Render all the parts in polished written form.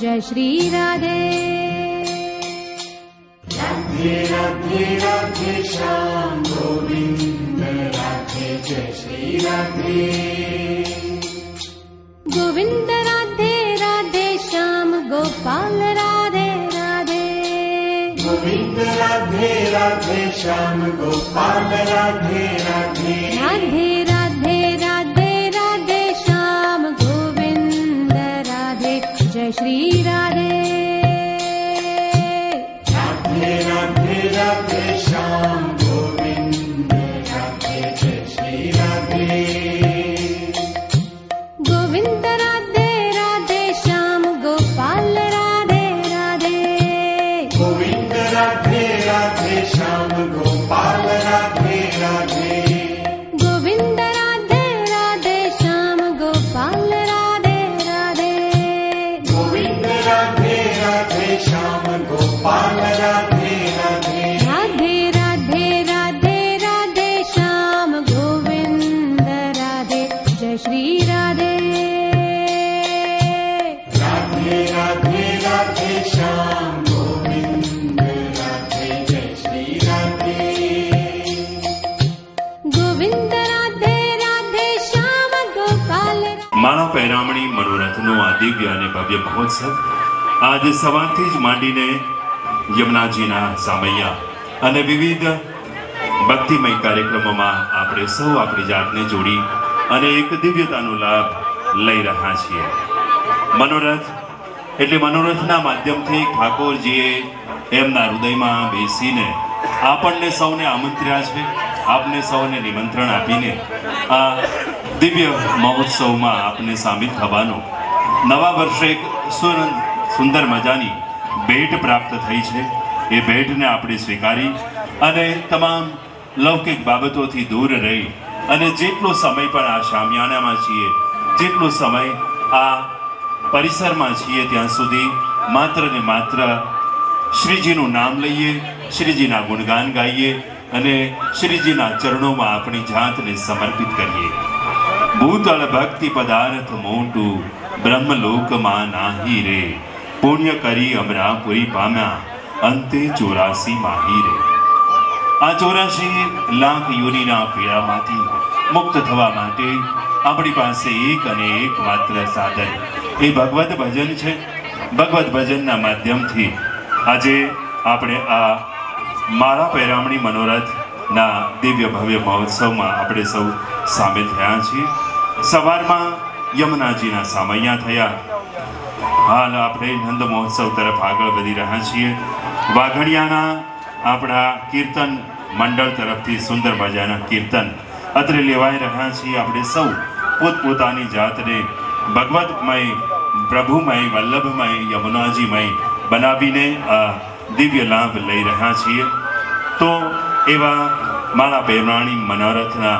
जय श्री राधे। राधे राधे राधे श्याम गोविंद राधे जय श्री राधे। गोविंद राधे राधे श्याम गोपाल राधे राधे। गोविंद राधे राधे श्याम गोपाल राधे राधे। राधे राधे राधे राधे श्याम गोविंद राधे जय श्री राधे। राधे राधे राधे श्याम गोविंद राधे जय श्री राधे। गोविंद राधे राधे श्याम गोपाल राधे राधे। गोविंद राधे राधे श्याम गोपाल राधे राधे। गोविंद राधे राधे श्याम गोपाल राधे राधे। गोविंद राधे राधे श्याम गोपाल राधे राधे। राधे राधे राधे राधे श्याम गोविंद राधे जय श्री राधे। राधे राधे राधे श्याम गोविंद राधे जय श्री राधे। गोविंद राधे राधे श्याम गोपाल। માળા પહેરામણી મનોરથનો આ દિવ્ય અને ભવ્ય મહોત્સવ આજે સવારથી જ માંડીને યમુનાજીના સામૈયા અને વિવિધ ભક્તિમય કાર્યક્રમોમાં આપણે સૌ આપણી જાતને જોડી અને એક દિવ્યતાનો લાભ લઈ રહ્યા છીએ। મનોરથ એટલે મનોરથના માધ્યમથી ઠાકોરજીએ એમના હૃદયમાં બેસીને આપણને સૌને આમંત્ર્યા છે, આપને સૌને નિમંત્રણ આપીને આ દિવ્ય મહોત્સવમાં આપને સામેલ થવાનો નવા વર્ષે એક સુંદર મજાની ભેટ પ્રાપ્ત થઈ છે। એ ભેટને આપણે સ્વીકારી અને તમામ લૌકિક બાબતોથી દૂર રહી અને જેટલો સમય પણ આ શામિયાણામાં છીએ, જેટલો સમય આ પરિસરમાં છીએ ત્યાં સુધી માત્ર ને માત્ર શ્રીજીનું નામ લઈએ, શ્રીજીના ગુણગાન ગાઈએ અને શ્રીજીના ચરણોમાં આપણી જાતને સમર્પિત કરીએ। ભૂતળ ભક્તિ પદાર્થ મોટું બ્રહ્મલોકમાં નાહી રે, પુણ્ય કરી અમરાપુરી પામ્યા અંતે 84 માહી રે. આ 84 લાખ યોનિના પીડામાંથી મુક્ત થવા માટે આપણી પાસે એક અને એક માત્ર સાધન એ ભગવદ ભજન છે. ભગવદ ભજનના માધ્યમથી આજે આપણે આ માળા પહેરામણી મનોરથના દિવ્ય ભવ્ય મહોત્સવમાં આપણે સૌ સામેલ થયા છીએ. સવારમાં યમુનાજીના સામૈયા થયા. હાલ આપણે નંદ મહોત્સવ તરફ આગળ વધી રહ્યા છીએ. વાઘણિયાના આપણા કીર્તન મંડળ તરફથી સુંદર મજાના કીર્તન અત્રે લેવાઈ રહ્યા છીએ. આપણે સૌ પોતપોતાની જાતને ભગવતમય, પ્રભુમય, વલ્લભમય, યમુનાજીમય બનાવીને આ દિવ્ય લાભ લઈ રહ્યા છીએ. તો એવા માળા પહેરામણી મનોરથના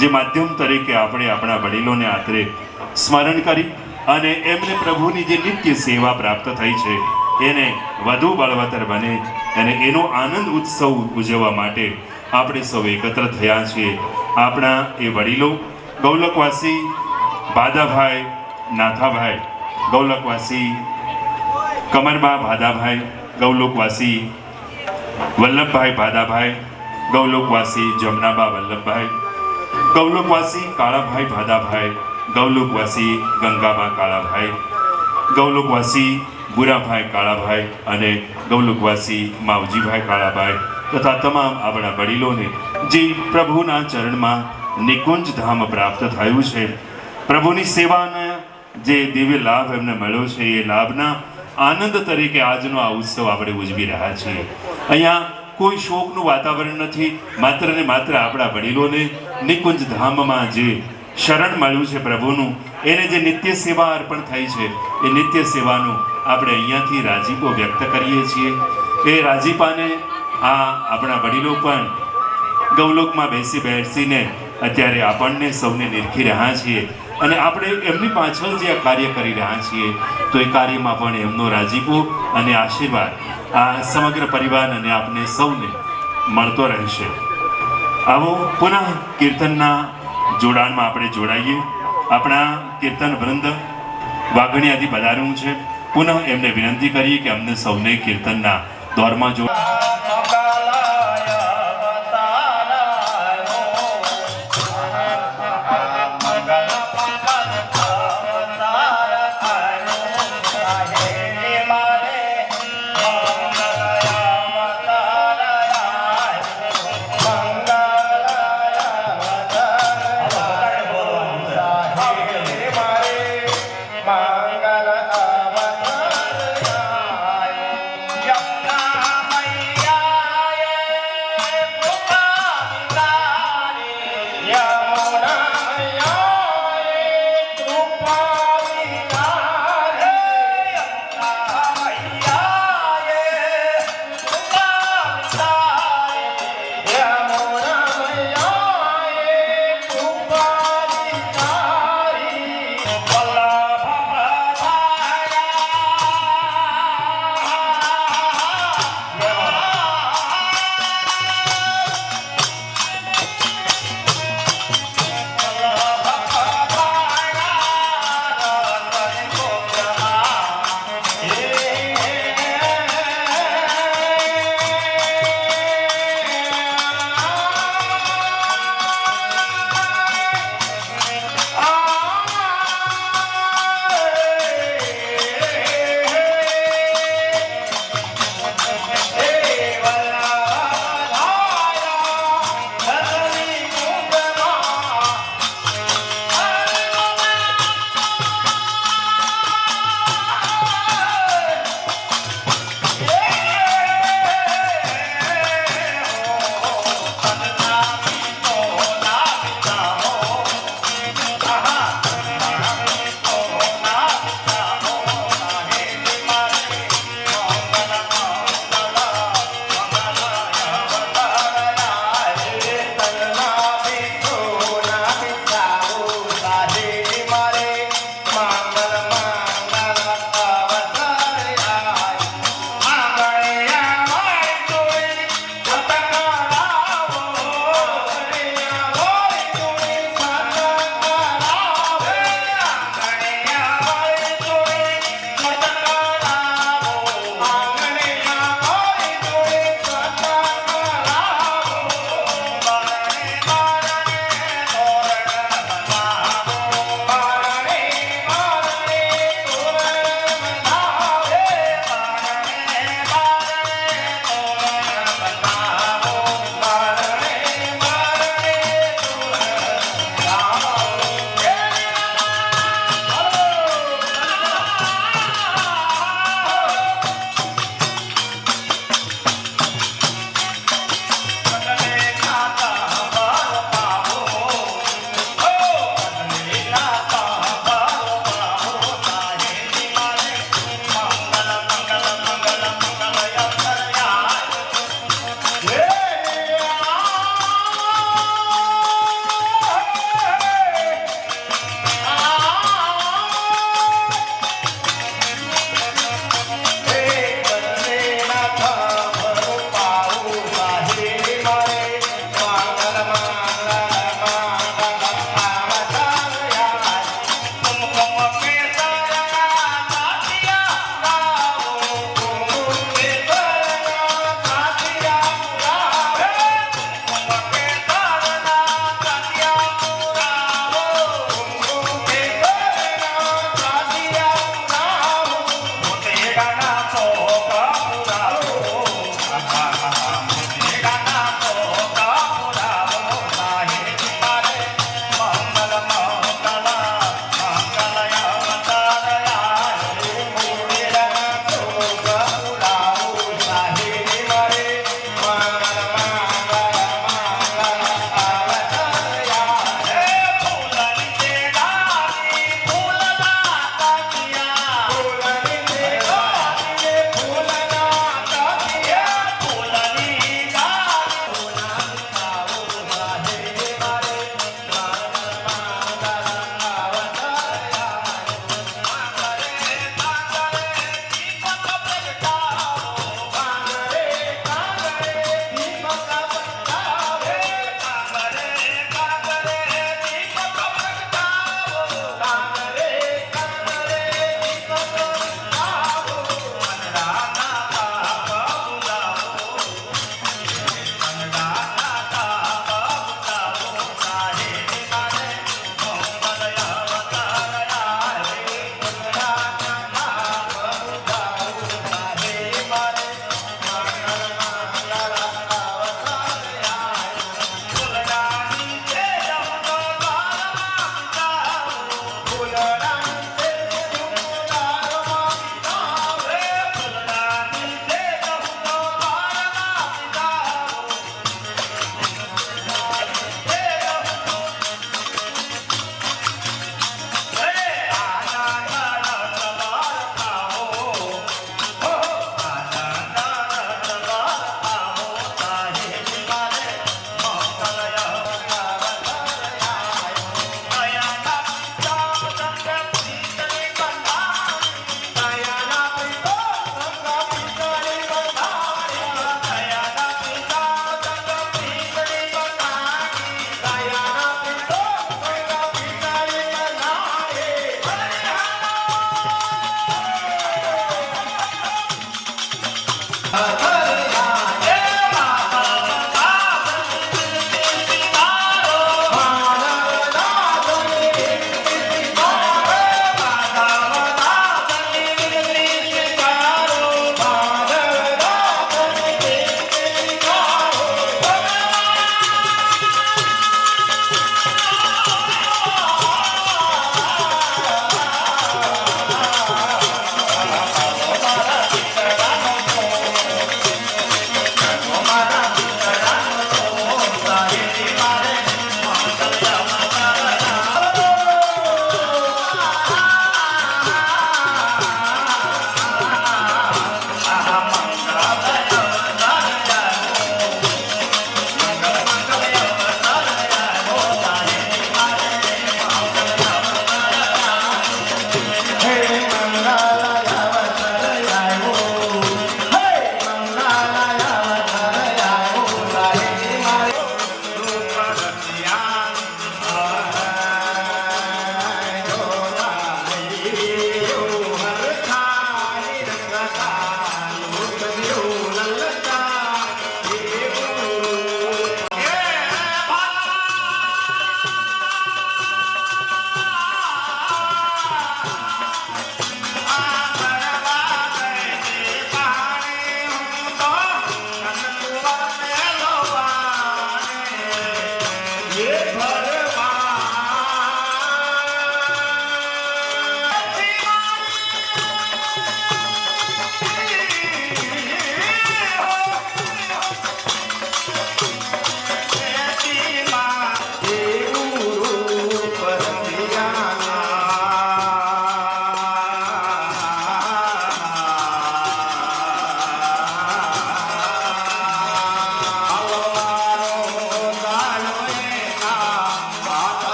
જે માધ્યમ તરીકે આપણે આપણા વડીલોને આતરે સ્મરણ કરી અને એમને પ્રભુની જે નિત્ય સેવા પ્રાપ્ત થઈ છે એને વધુ બળવત્તર બને અને એનો આનંદ ઉત્સવ ઉજવવા માટે આપણે સૌ એકત્ર થયા છીએ. આપણા એ વડીલો ગૌલકવાસી ભાદાભાઈ નાથાભાઈ, ગૌલકવાસી કમરબા ભાદાભાઈ, ગૌલોકવાસી વલ્લભભાઈ ભાદાભાઈ, ગૌલોકવાસી જમનાબા વલ્લભભાઈ, ગૌલોકવાસી કાળાભાઈ ભાદાભાઈ, ગૌલોકવાસી ગંગાબા કાળાભાઈ, ગૌલોકવાસી બુરાભાઈ કાળાભાઈ અને ગૌલોકવાસી માવજીભાઈ કાળાભાઈ તથા તમામ આપણા વડીલોને જે પ્રભુના ચરણમાં નિકુંજ ધામ પ્રાપ્ત થયું છે, પ્રભુની સેવાના જે દિવ્ય લાભ એમને મળ્યો છે એ લાભના આનંદ તરીકે આજનો આ ઉત્સવ આપણે ઉજવી રહ્યા છીએ. અહીંયા કોઈ શોકનું વાતાવરણ નથી. માત્ર ને માત્ર આપણા વડીલોને નિકુંજ ધામમાં જે શરણ મળ્યું છે પ્રભુનું, એને જે નિત્ય સેવા અર્પણ થઈ છે એ નિત્ય સેવાનું આપણે અહીંયાથી રાજીપો વ્યક્ત કરીએ છીએ. એ રાજીપાને આ આપણા વડીલો પણ ગૌલોકમાં બેસીને અત્યારે આપણને સૌને નિરખી રહ્યા છીએ અને આપણે એમની પાછળ જે આ કાર્ય કરી રહ્યા છીએ તો એ કાર્યમાં પણ એમનો રાજીપો અને આશીર્વાદ આ સમગ્ર પરિવાર અને આપને સૌને મળતો રહેશે. આવો પુનઃ કીર્તનના જોડાણમાં આપણે જોડાઈએ. આપણા કીર્તન વૃંદ વાઘણિયાથી પધારવું છે. પુનઃ એમને વિનંતી કરીએ કે અમને સૌને કીર્તનના દોરમાં મંગલ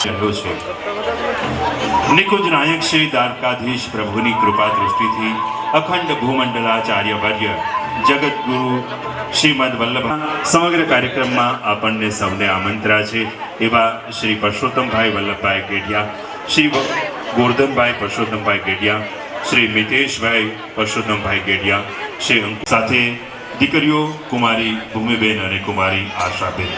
રહ્યો છે. નિકુંજ નાયક શ્રી દ્વારકાધીશ પ્રભુની કૃપા દૃષ્ટિથી અખંડ ભૂમંડલાચાર્ય વર્ય જગતગુરુ શ્રીમદ વલ્લભ સમગ્ર કાર્યક્રમમાં આપણને સૌને આમંત્ર્યા છે એવા શ્રી પરસોત્તમભાઈ વલ્લભભાઈ ગેડિયા, શ્રી ગોરધનભાઈ પરસોત્તમભાઈ ગેડિયા, શ્રી મિતેશભાઈ પરસોત્તમભાઈ ગેડિયા, શ્રી સાથે દીકરીઓ કુમારી ભૂમિબેન અને કુમારી આશાબેન.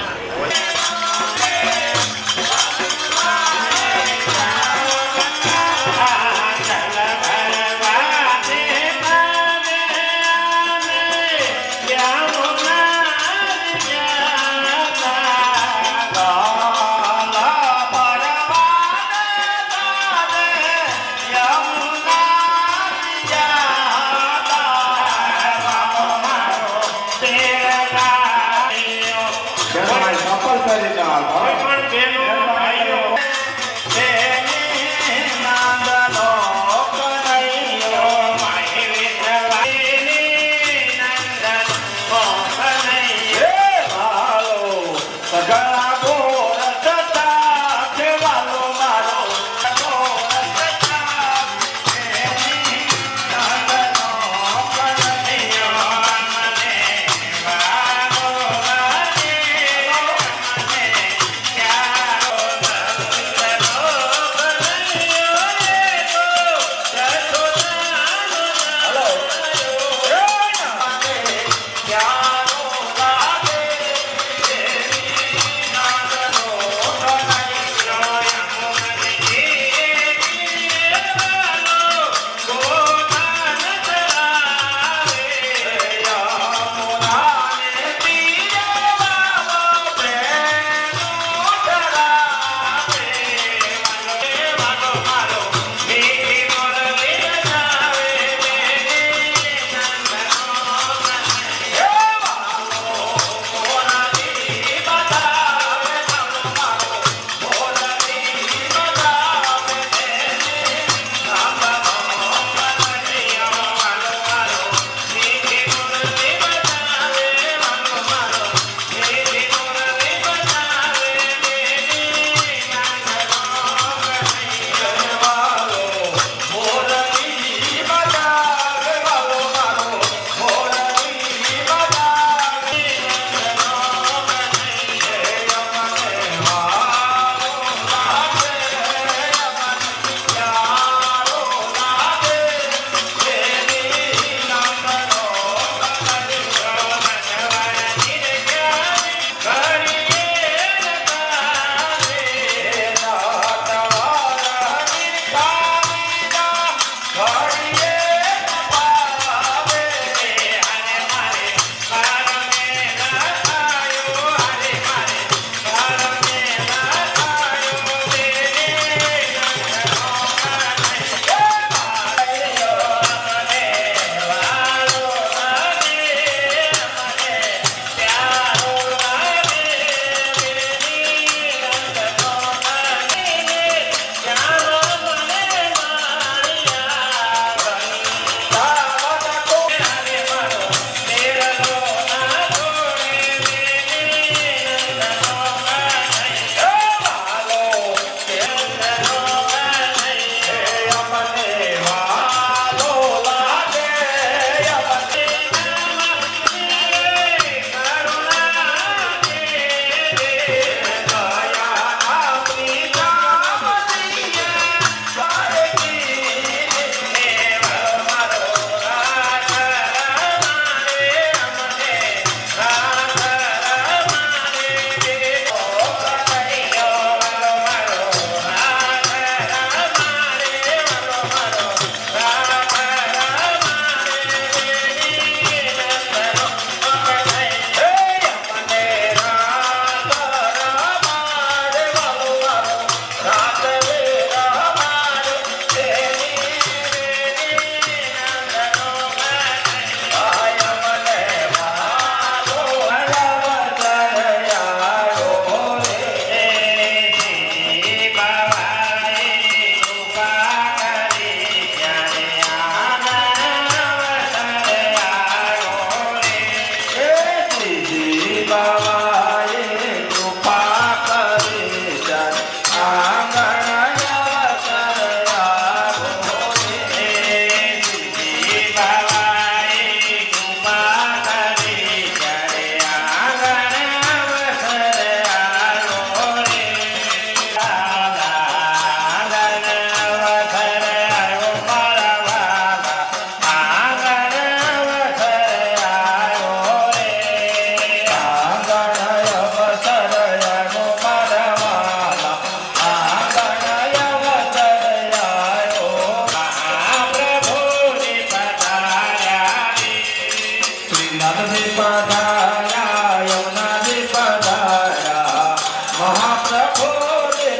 મહાપ્રભુ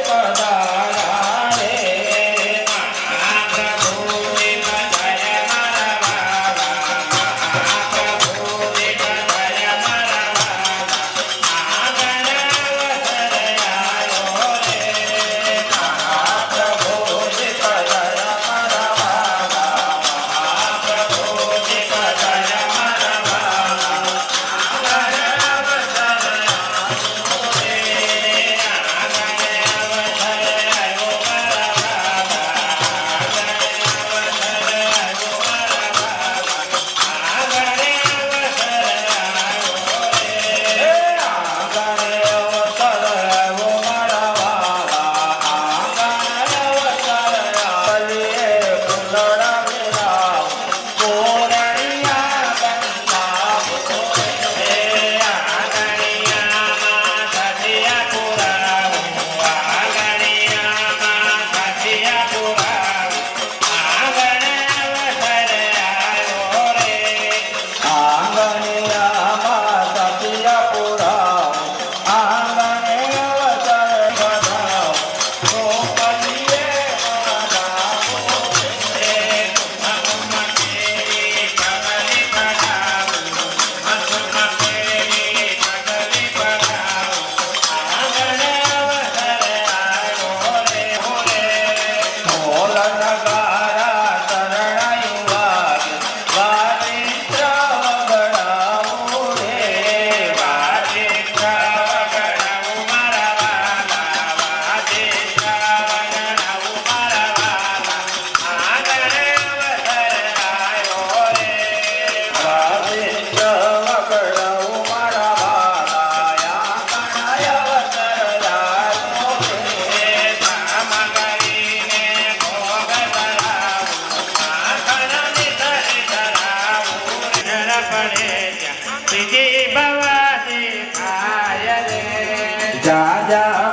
પધાર્યા રે મહાપ્રભુ પધાર્યા મારા વાલા મહાપ્રભુ પધાર્યા મારા વાલા આંગણ અવસર આવ્યો રે મહાપ્રભુ પધાર્યા મારા વાલા મહાપ્રભુ પધાર્યા મારા વાલા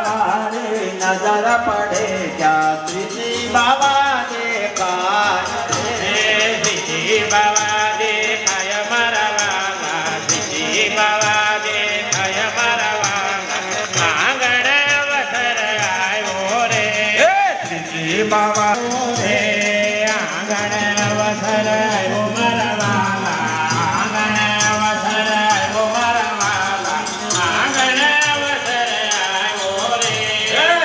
મારી નજર પડે ત્યાં શ્રીજી બાબા દેખાય શ્રીજી બાબા દેખાય મારા વાલા શ્રીજી બાબા દેખાય મારા વાલા આંગણ અવસર આવ્યો રે શ્રીજી બાબા રે આંગણ અવસર આવ્યો મારા વાલા આંગણ અવસર આવ્યો મારા વાલા આંગણ અવસર આવ્યો રે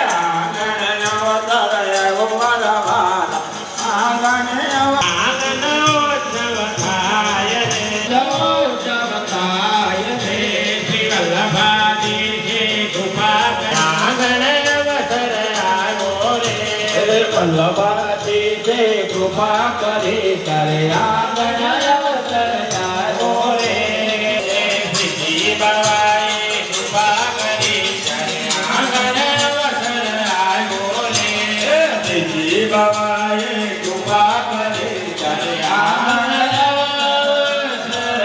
આંગણ અવસર આવ્યો મારા વાલા આંગણ ઉત્સવ થાય રે ઉત્સવ થાય રે શ્રી વલ્લભાજી છે કૃપા આંગણ અવસર આવ્યો રે વલ્લભાજી છે કૃપા કરી કરે આંગણ અવસર આવ્યો રે શ્રીજી બાબાએ કૃપા કરી કરે આંગણ અવસર આવ્યો રે શ્રીજી બાબાએ કૃપા કરી કરે આંગણ અવસર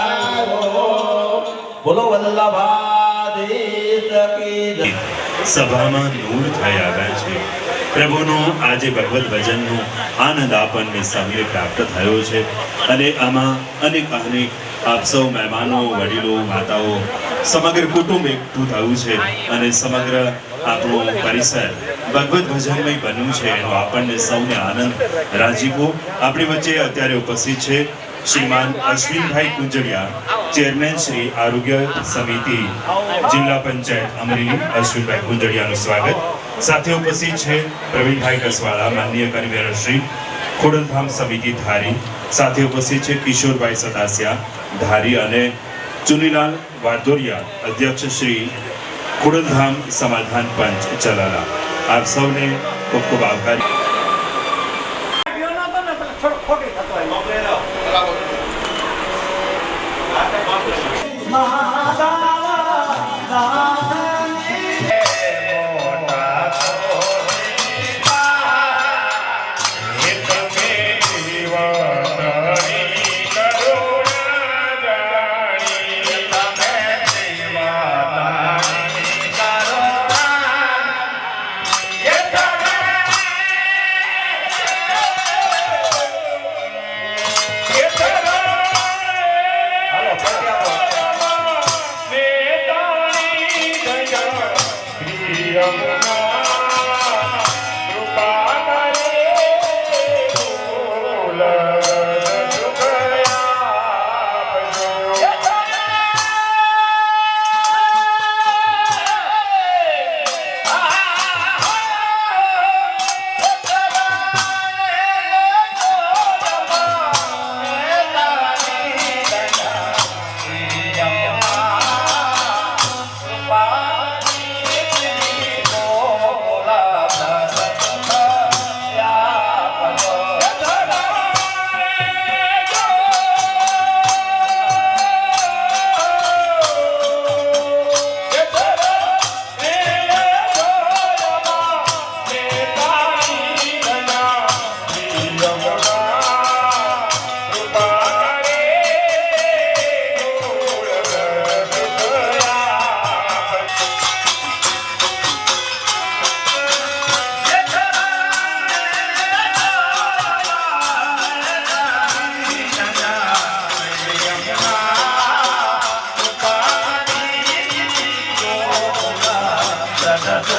આવ્યો બોલો વલ્લભાધીશ કી જય સભામાં નૂર થઈ આવ્યા છે પ્રભુનું આજે ભગવત ભજનનું આનંદ આપણને સૌને પ્રાપ્ત થયો છે અને આમાં અનેક આપ સૌ મહેમાનો વડીલો માતાઓ સમગ્ર કુટુંબ એકઠું થયું છે અને સમગ્ર આપણું પરિસર ભગવત ભજનમય બન્યું છે એનો આપણને સૌને આનંદ રાજીપો આપણી વચ્ચે અત્યારે ઉપસ્થિત છે શ્રીમાન અશ્વિનભાઈ કુંજડિયા ચેરમેન શ્રી આરોગ્ય સમિતિ જિલ્લા પંચાયત અમરેલી અશ્વિનભાઈ કુંજડિયાનું સ્વાગત સાથે ઉપસ્થિત છે પ્રવીણભાઈ કસવાળા માનનીય કન્વીનર શ્રી ખોડલધામ સમિતિ ધારી સાથે ઉપસ્થિત છે કિશોરભાઈ સતાસિયા ધારી અને ચુનીલાલ વારદોરિયા અધ્યક્ષ શ્રી ખોડલધામ સમાધાન પંચ ચલાલા આપ સૌને ખૂબ ખૂબ આભાર Hare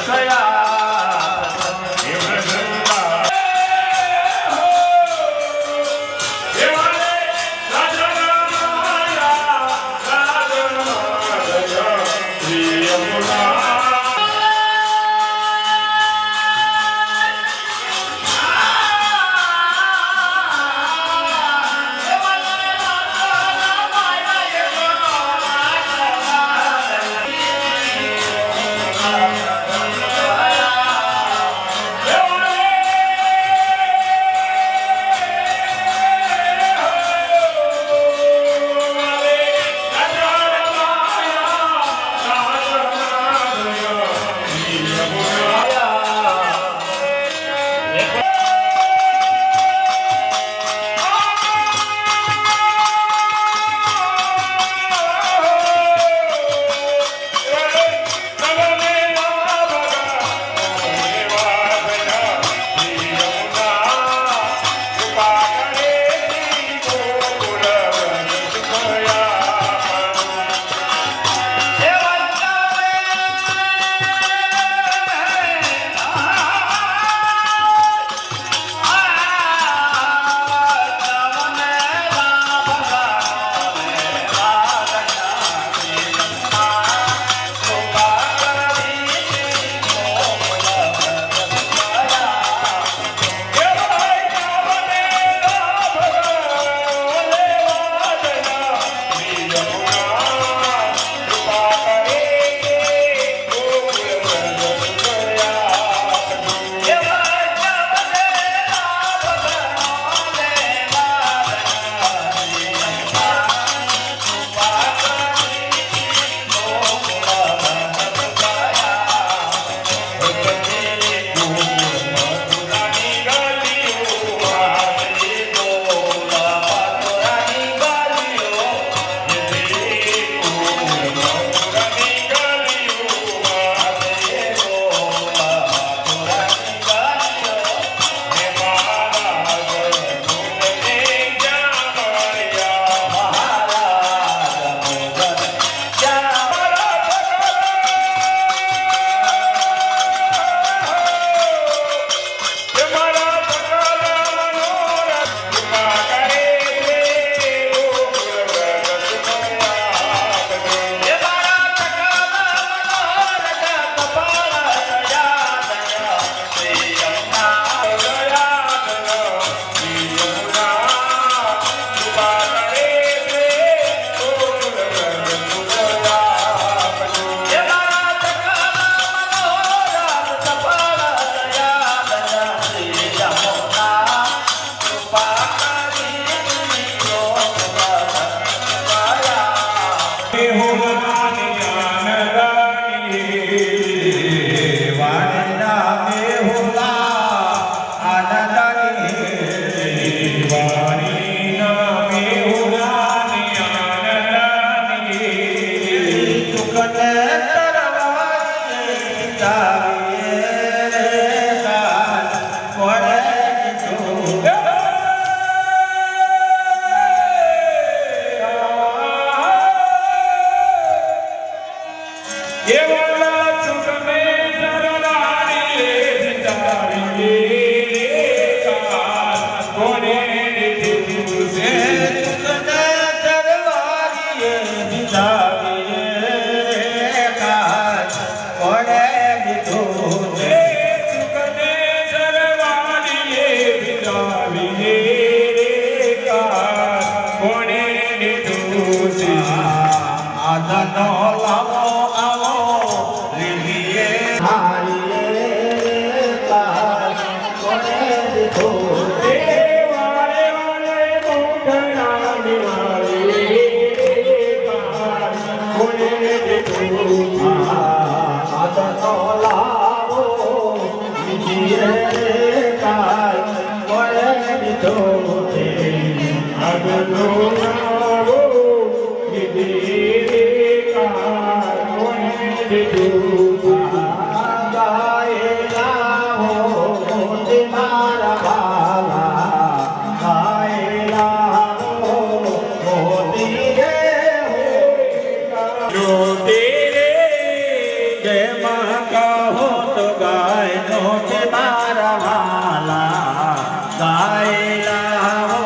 માં કહો તો ગાય નો છે મારા વાલા ગાય લાવો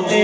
તે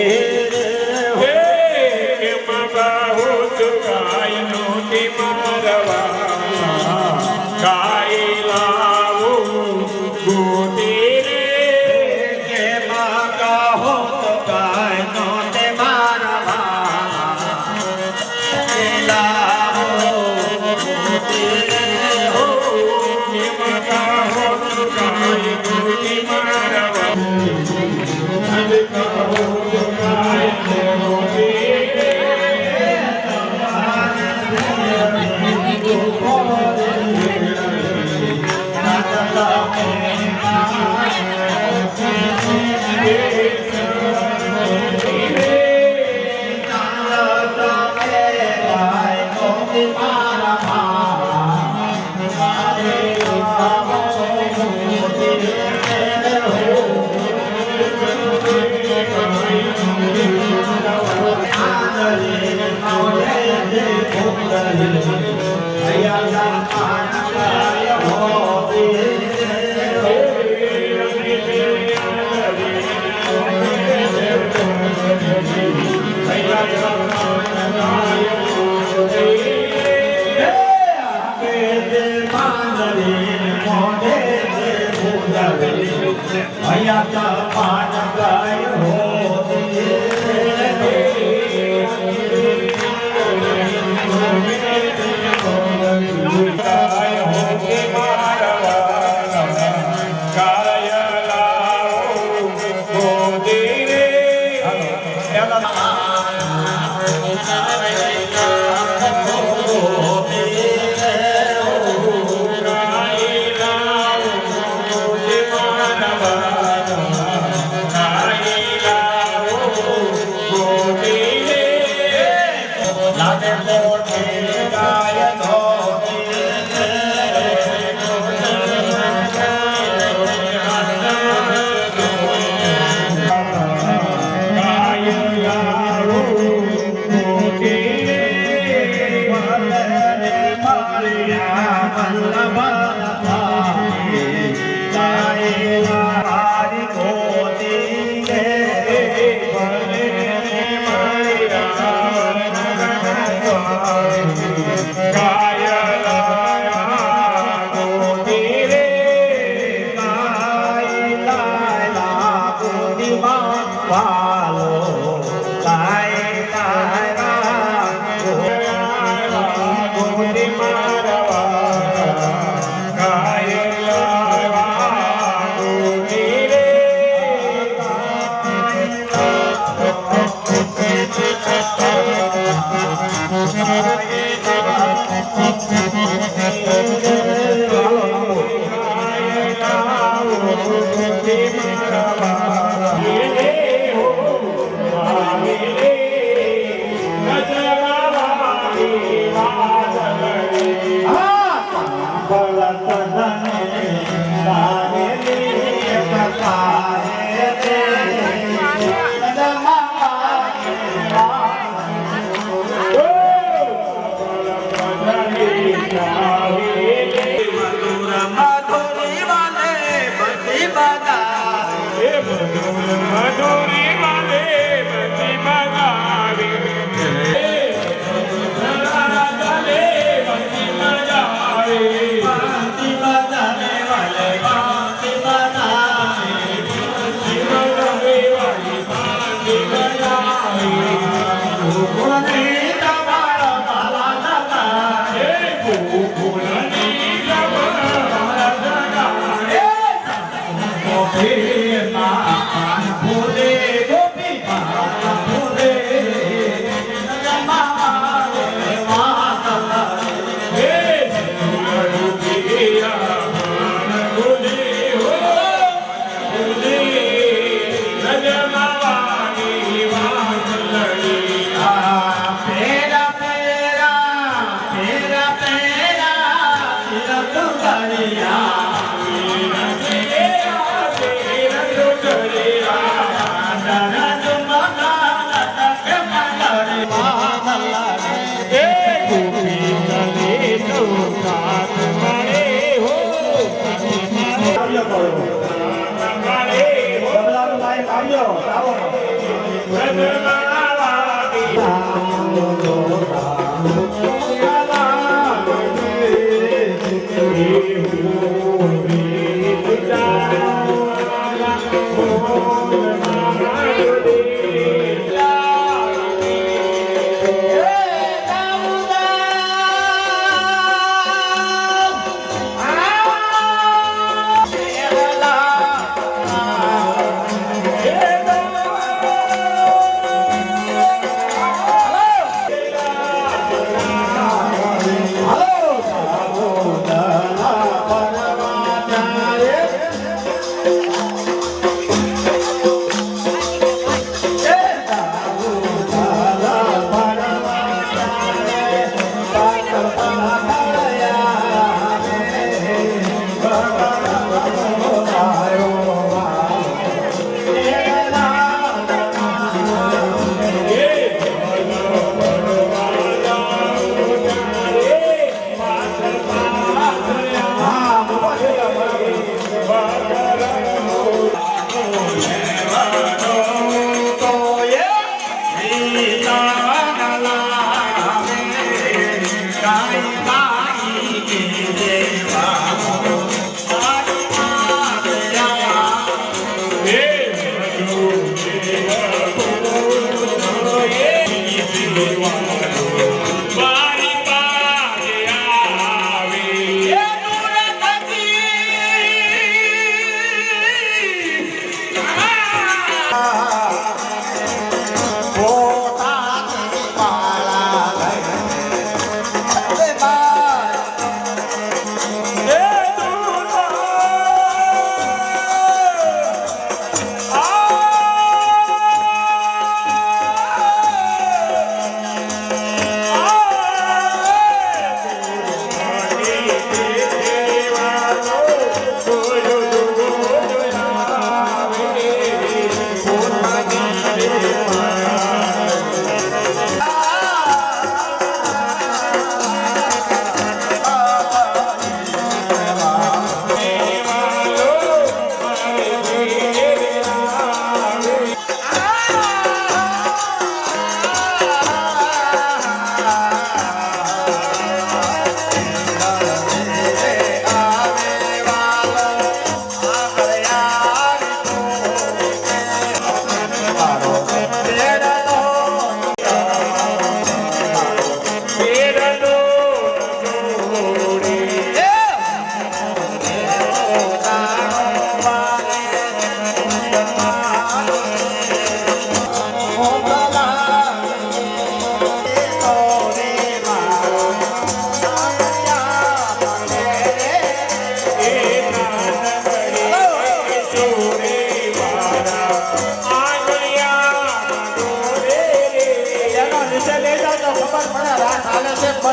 ગોપી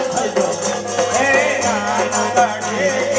થજો હે નાનકડે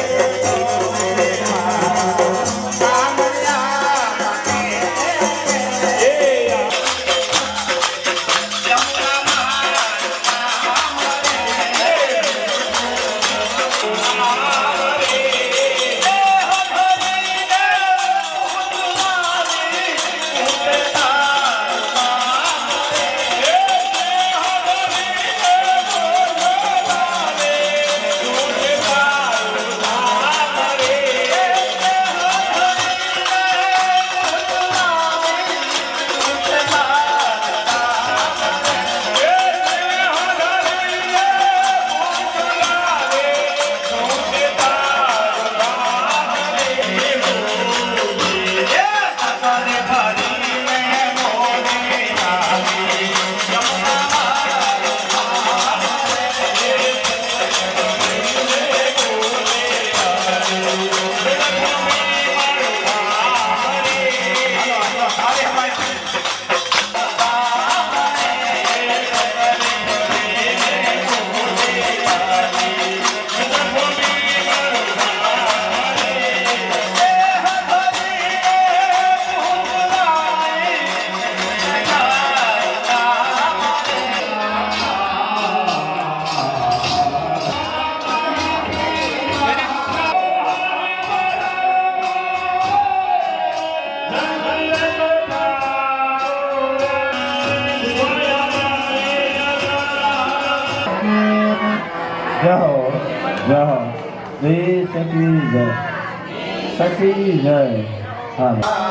જય હો જય હો સખી જય સખી જય હા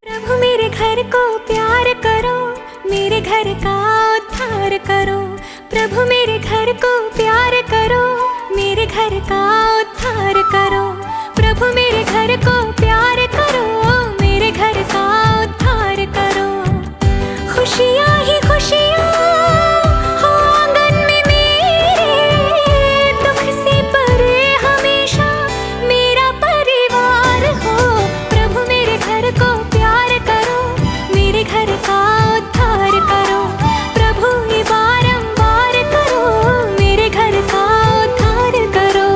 प्रभु मेरे घर को प्यार करो, मेरे घर का उद्धार करो। प्रभु मेरे घर को प्यार करो, मेरे घर का उद्धार करो। प्रभु मेरे घर को प्यार करो, मेरे घर का उद्धार करो। खुशियाँ ही खुशियाँ हो आंगन में मेरे, दुख से परे हमेशा मेरा परिवार हो। प्रभु मेरे घर को प्यार करो, मेरे घर का उद्धार करो। प्रभु ये बारंबार करो, मेरे घर का उद्धार करो।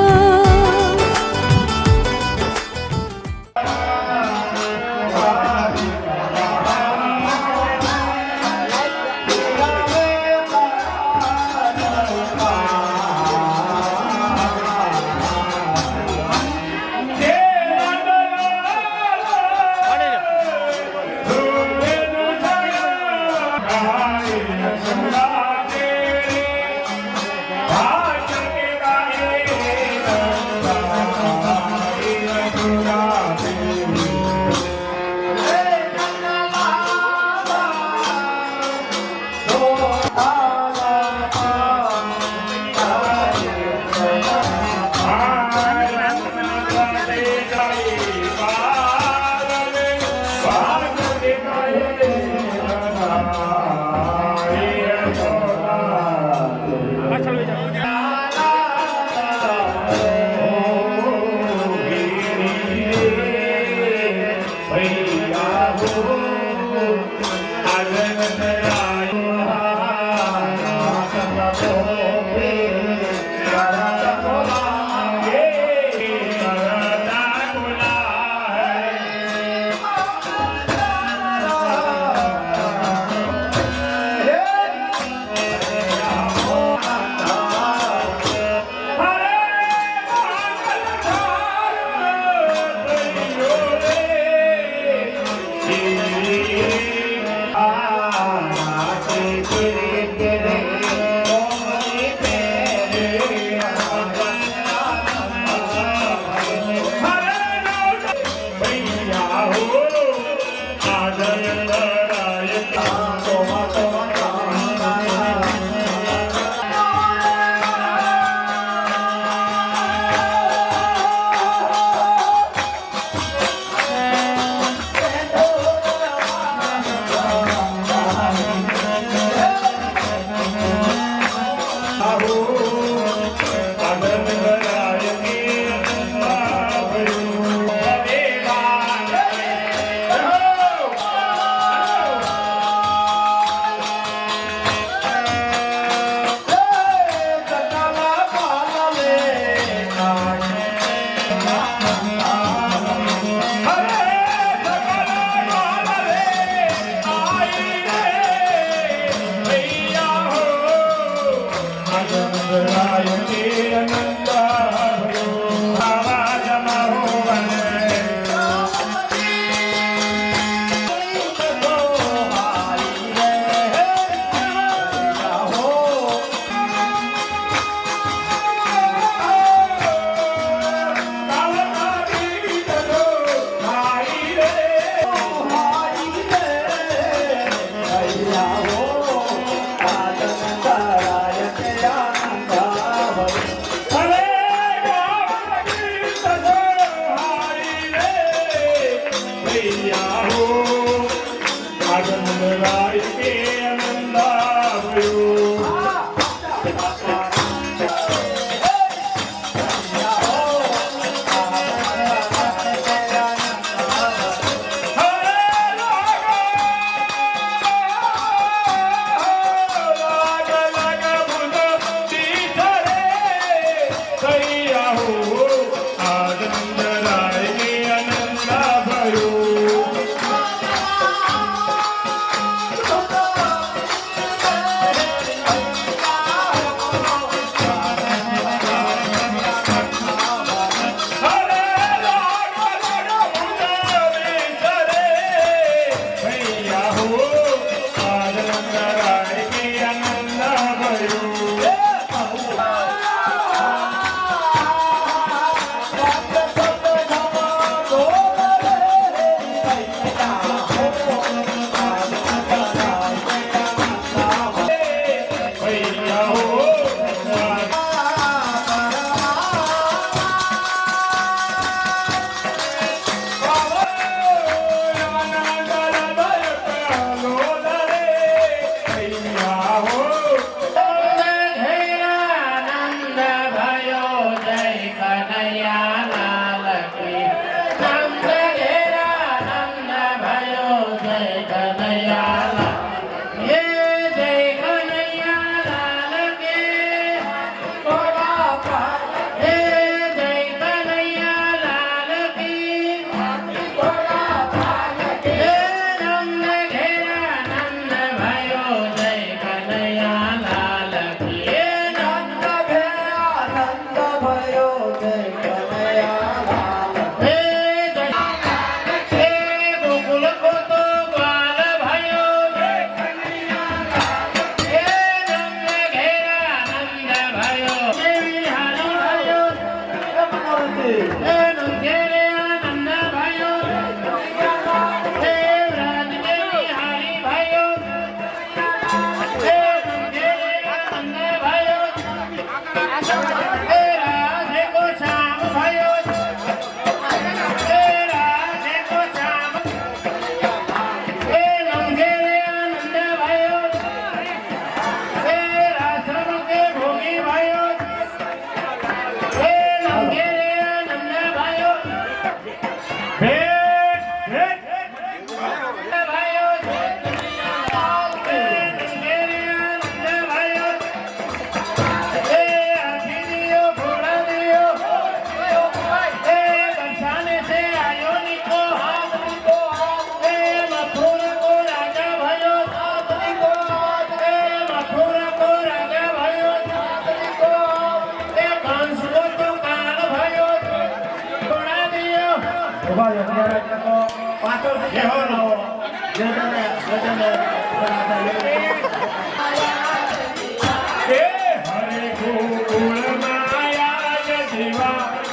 ઉભા રહો, ત્યારે તો પાછળથી કહેવાનો.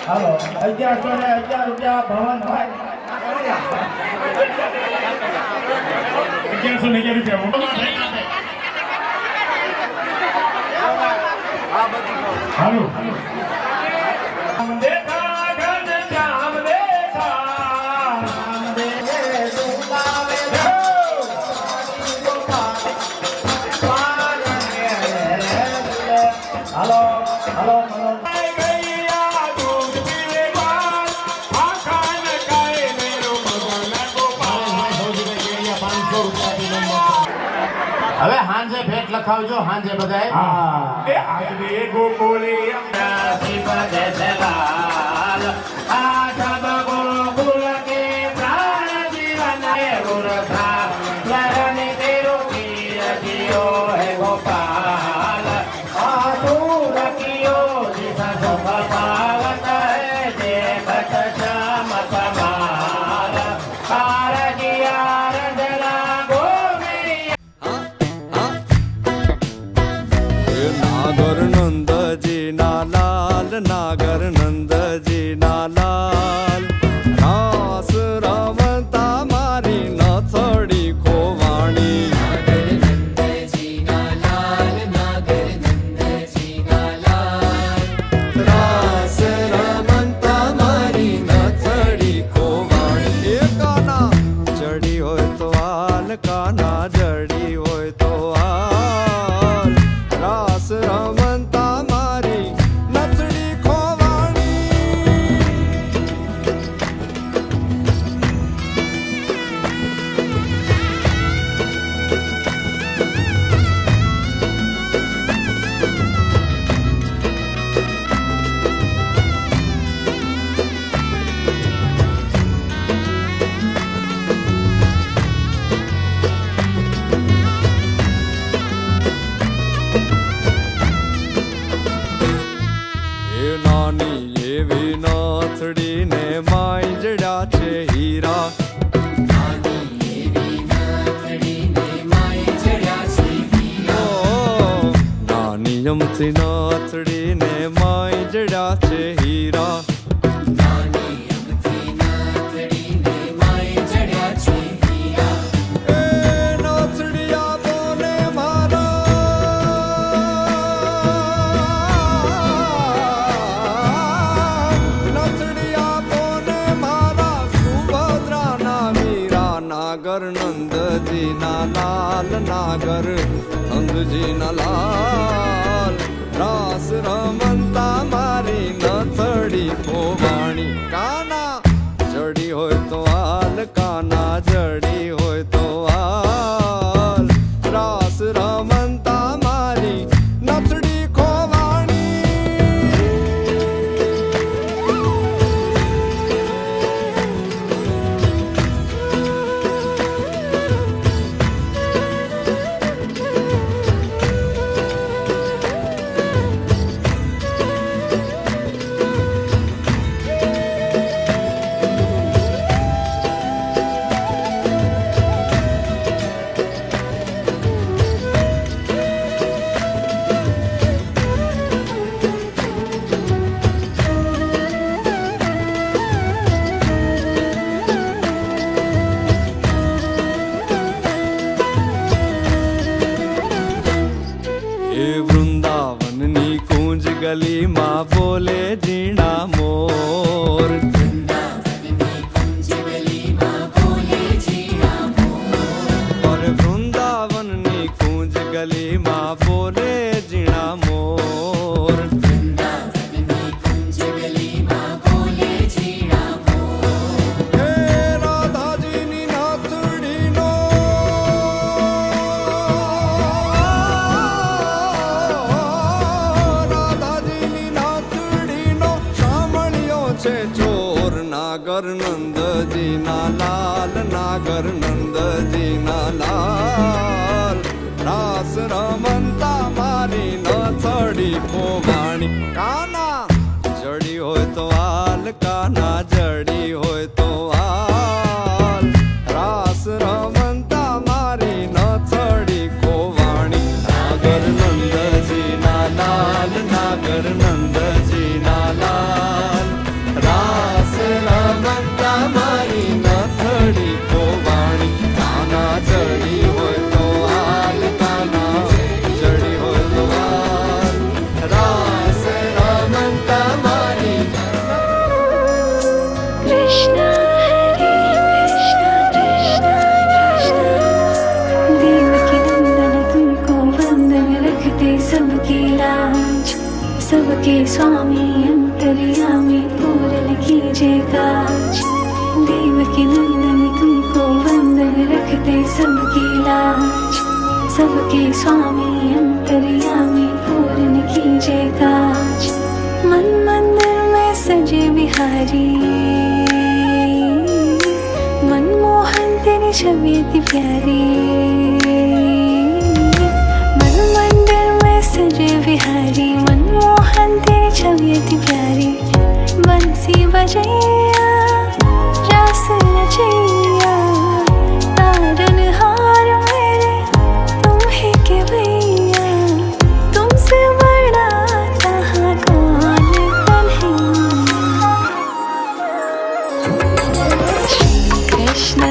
હાલો 1111 રૂપિયા ભવનભાઈ 1111 રૂપિયા હાલો હાલો હાલો હવે હાંજે ભેટ લખાવજો હાંજે બધાય હા એ આજે ગોકુળી નાગર નંદજીના લાલ નાગર નંદજીના લાલ રાસ રમતા મારી નથડી ખોવાણી નાગર નંદજીના લાલ નાગર નંદજીના લાલ રાસ રમતા મારી નથડી ખોવાણી એ કાના જડી હોય તો હાલ કાના જડી હોય તો હાલ રાસ રમતા મારી નથડી ખોવાણી એ નાની એવી નાથડીને માય જડ્યા છે હીરા નાની અમથી નાથડીને માય જડ્યા છે હીરા એ નાથડિયા બોને નથડિયા બોને મારા સુભદ્રાના વીરા નાગર નંદજીના લાલ નાગર નંદજીના લાલ રાસ રમતા મારી નથડી ખોવાણી કાના જડી હોય તો હાલ કાના જડી હોય તો હાલ રાસ રમતા મારી નથડી ખોવાણી એ વૃંદાવનની કુંજ ગલીમાં બોલે જીણા મોર અરે વૃંદાવનની કુંજ ગલીમાં બોલે જીણા મોર હે રાધાજીની નાથડીનો રાધાજીની નાથડીનો સામણ્યો છે ચોર નાગર નંદજીના લાલ નાગર નંદજીના લાલ રાસ રમતા મારી નથડી ખોવાણી કાના જડી હોય તો હાલ કાના જડી હોય તો देवकी नंदन तुमको वंदन रखते सबकी लाज सबके स्वामी अंतर्यामी पूर्ण कीजिए काज मन मंदिर में सजे बिहारी मनमोहन तेरी छवि अति प्यारी मन मंदिर में सजे बिहारी मनमोहन तेरी छवि अति प्यारी बंसी बजैया रस रचैया तारन हार मेरे तुम ही के भैया तुमसे बड़ा कहाँ कौन कन्हैया श्री कृष्ण